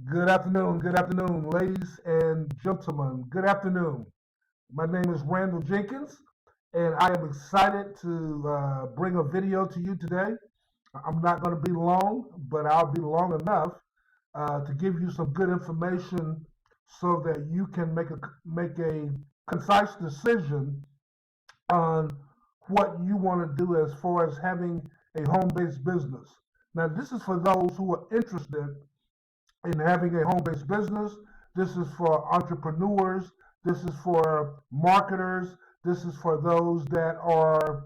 Good afternoon, ladies and gentlemen. Good afternoon. My name is Randall Jenkins, and I am excited to bring a video to you today. I'm not going to be long, but I'll be long enough to give you some good information so that you can make a concise decision on what you want to do as far as having a home-based business. Now, this is for those who are interested in having a home-based business. This is for entrepreneurs. This is for marketers. This is for those that are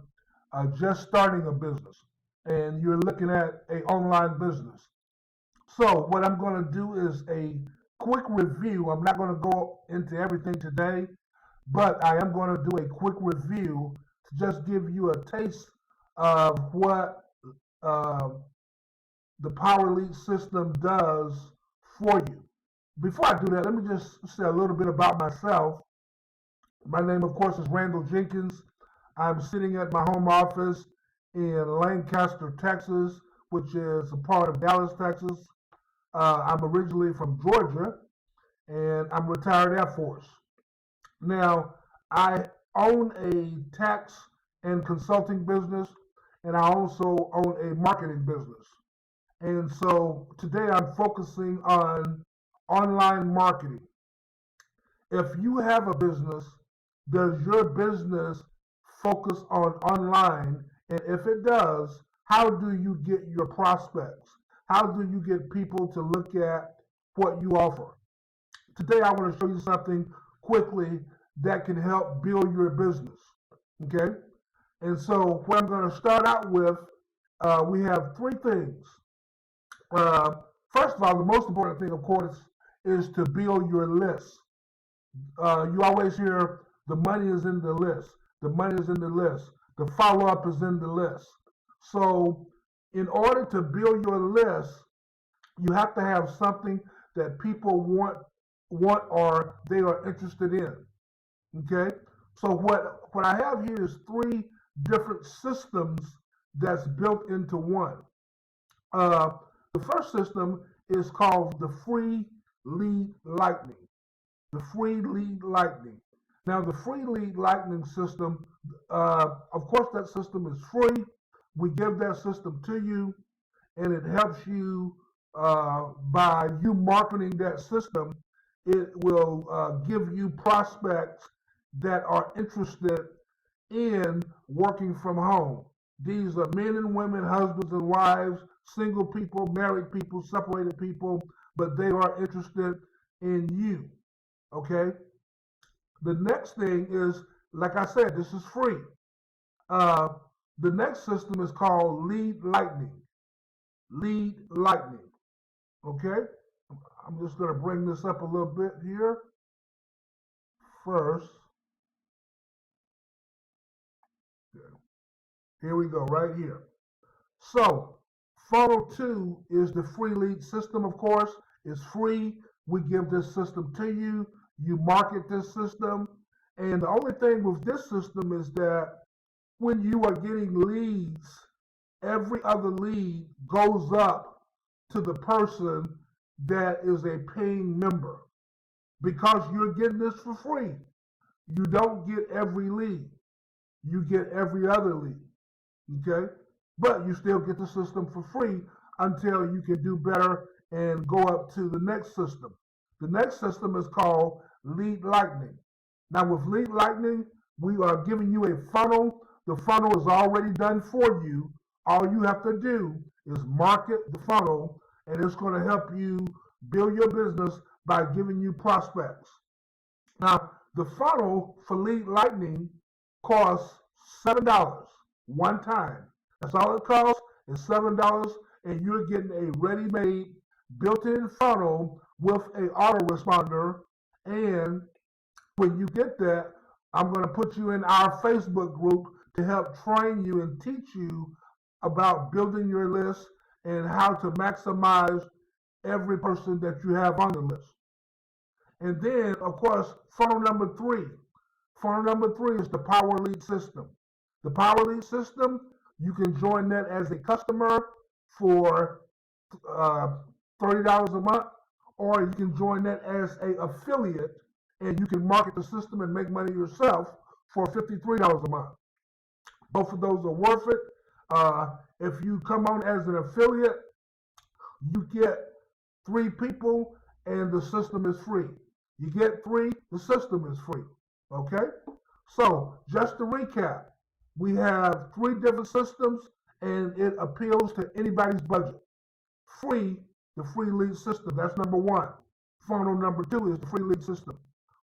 just starting a business and you're looking at an online business. So what I'm going to do is a quick review. I'm not going to go into everything today, but I am going to do a quick review to just give you a taste of what uh, the Power Lead system does for you. Before I do that, let me just say a little bit about myself. My name, of course, is Randall Jenkins. I'm sitting at my home office in Lancaster, Texas, which is a part of Dallas, Texas. I'm originally from Georgia, and I'm retired Air Force. Now, I own a tax and consulting business, and I also own a marketing business. And so today I'm focusing on online marketing. If you have a business, does your business focus on online? And if it does, how do you get your prospects? How do you get people to look at what you offer? Today I want to show you something quickly that can help build your business. Okay? And so what I'm going to start out with, we have three things. First of all, the most important thing, of course, is to build your list. You always hear the money is in the list. The money is in the list. The follow-up is in the list. So in order to build your list, you have to have something that people want or they are interested in. Okay? So what I have here is three different systems that's built into one. The first system is called the Free Lead Lightning. The Free Lead Lightning. Now, the Free Lead Lightning system, of course, that system is free. We give that system to you, and it helps you by you marketing that system. It will give you prospects that are interested in working from home. These are men and women, husbands and wives, single people, married people, separated people, but they are interested in you. Okay? The next thing is, like I said, this is free. The next system is called Lead Lightning. Lead Lightning. Okay? I'm just going to bring this up a little bit here first. Okay. Here we go, right here. So, Funnel 2 is the free lead system, of course. It's free. We give this system to you. You market this system. And the only thing with this system is that when you are getting leads, every other lead goes up to the person that is a paying member because you're getting this for free. You don't get every lead. You get every other lead. Okay? But you still get the system for free until you can do better and go up to the next system. The next system is called Lead Lightning. Now with Lead Lightning, we are giving you a funnel. The funnel is already done for you. All you have to do is market the funnel, and it's going to help you build your business by giving you prospects. Now, the funnel for Lead Lightning costs $7 one time. That's all it costs is $7, and you're getting a ready-made, built-in funnel with an autoresponder. And when you get that, I'm going to put you in our Facebook group to help train you and teach you about building your list and how to maximize every person that you have on the list. And then, of course, funnel number three. Funnel number three is the Power Lead system. The Power Lead system, you can join that as a customer for $30 a month, or you can join that as an affiliate, and you can market the system and make money yourself for $53 a month. Both of those are worth it. If you come on as an affiliate, you get 3 people and the system is free. You get 3, the system is free. Okay? So, just to recap, we have 3 different systems and it appeals to anybody's budget. Free, the free lead system, that's number 1. Funnel number 2 is the free lead system.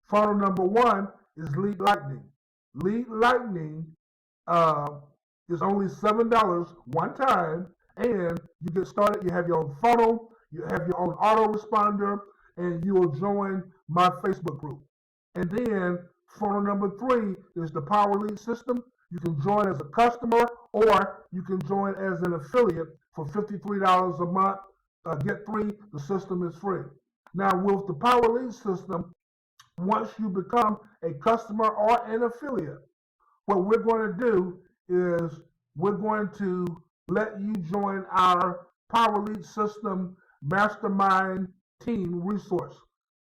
Funnel number 1 is Lead Lightning. Lead Lightning is only $7 one time, and you get started. You have your own funnel, you have your own autoresponder, and you will join my Facebook group. And then funnel number 3 is the Power Lead system. You can join as a customer, or you can join as an affiliate for $53 a month. Get 3, the system is free. Now, with the Power Lead system, once you become a customer or an affiliate, what we're going to do is we're going to let you join our Power Lead System Mastermind Team resource.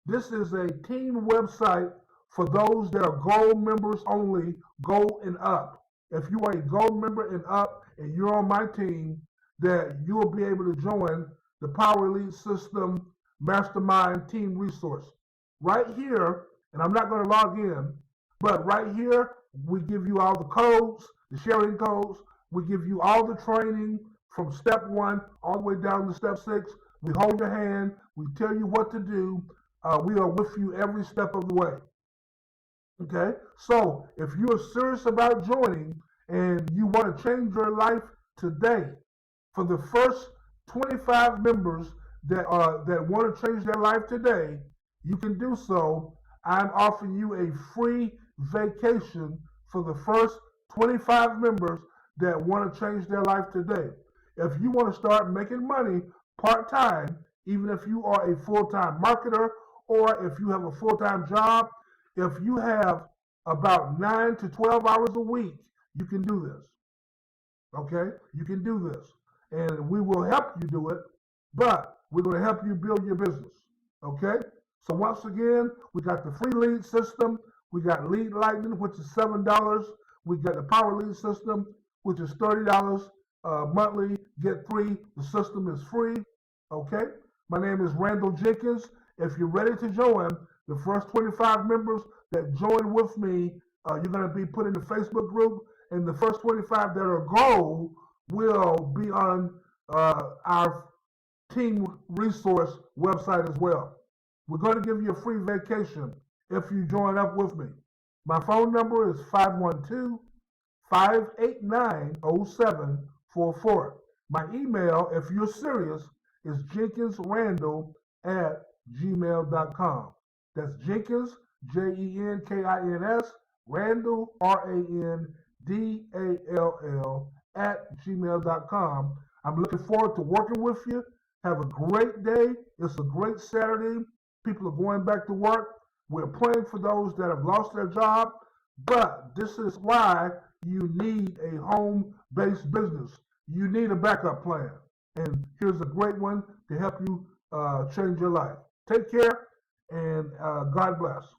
This is a team website for those that are gold members only, gold and up. If you are a gold member and up and you're on my team, that you will be able to join the Power Lead System Mastermind Team resource. Right here, and I'm not going to log in, but right here, we give you all the codes, the sharing codes. We give you all the training from step 1 all the way down to step 6. We hold your hand. We tell you what to do. We are with you every step of the way. Okay? So if you are serious about joining and you want to change your life today, for the first 25 members that want to change their life today, you can do so. I'm offering you a free vacation for the first 25 members that want to change their life today. If you want to start making money part-time, even if you are a full-time marketer or if you have a full-time job, if you have about 9 to 12 hours a week, you can do this. Okay? You can do this. And we will help you do it, but we're going to help you build your business. Okay? So once again, we got the free lead system. We got Lead Lightning, which is $7. We got the Power Lead system, which is $30 monthly. Get 3. The system is free. Okay? My name is Randall Jenkins. If you're ready to join, the first 25 members that join with me, you're going to be put in the Facebook group, and the first 25 that are gold will be on our team resource website as well. We're going to give you a free vacation if you join up with me. My phone number is 512-589-0744. My email, if you're serious, is jenkinsrandall@gmail.com. That's Jenkins, Jenkins, Randall, Randall, @gmail.com. I'm looking forward to working with you. Have a great day. It's a great Saturday. People are going back to work. We're praying for those that have lost their job, but this is why you need a home-based business. You need a backup plan, and here's a great one to help you change your life. Take care, and God bless.